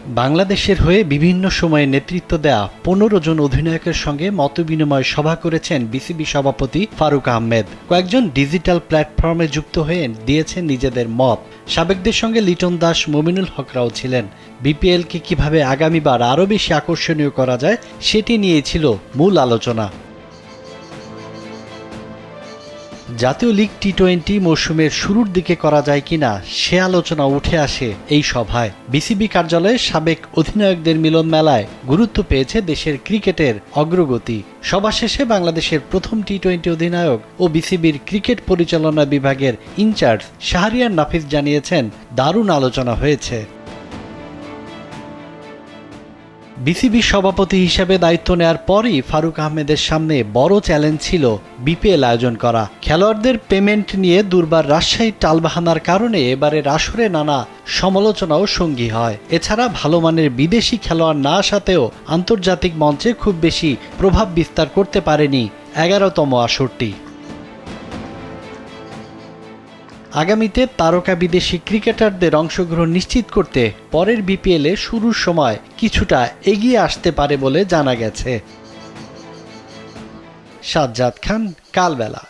বাংলাদেশের হয়ে বিভিন্ন সময়ে নেতৃত্ব দেয়া ১৫ জন অধিনায়কের সঙ্গে মতবিনিময় সভা করেছেন বিসিবি সভাপতি ফারুক আহমেদ। কয়েকজন ডিজিটাল প্ল্যাটফর্মে যুক্ত হয়ে দিয়েছেন নিজেদের মত। সাবেকদের সঙ্গে লিটন দাস, মুমিনুল হকরাও ছিলেন। বিপিএলকে কিভাবে আগামীবার আরও বেশি আকর্ষণীয় করা যায় সেটি নিয়েই ছিল মূল আলোচনা। জাতীয় লিগ টি-20 মৌসুমের শুরুর দিকে করা যায় কিনা সে আলোচনা উঠে আসে এই সভায়। বিসিবি কার্যালয়ে সাবেক অধিনায়কদের মিলন মেলায় গুরুত্ব পেয়েছে দেশের ক্রিকেটের অগ্রগতি। সভা শেষে বাংলাদেশের প্রথম টি-20 অধিনায়ক ও বিসিবির ক্রিকেট পরিচালনা বিভাগের ইনচার্জ শাহরিয়ার নাফিস জানিয়েছেন, দারুণ আলোচনা হয়েছে। বিসিবি সভাপতি হিসেবে দায়িত্ব নেয়ার পরই ফারুক আহমেদের সামনে বড় চ্যালেঞ্জ ছিল বিপিএল আয়োজন করা। খেলোয়াড়দের পেমেন্ট নিয়ে দুর্বার রাজশাহীর টালবাহানার কারণে এবারের আসরে নানা সমালোচনাও সঙ্গী হয়। এছাড়া ভালো মানের বিদেশি খেলোয়াড় না আসাতেও আন্তর্জাতিক মঞ্চে খুব বেশি প্রভাব বিস্তার করতে পারেনি 11তম আসরটি। আগামীতে তারকা বিদেশি ক্রিকেটারদের অংশগ্রহণ নিশ্চিত করতে পরের বিপিএলে শুরুর সময় কিছুটা এগিয়ে আসতে পারে বলে জানা গেছে। সাজ্জাদ খান, কালবেলা।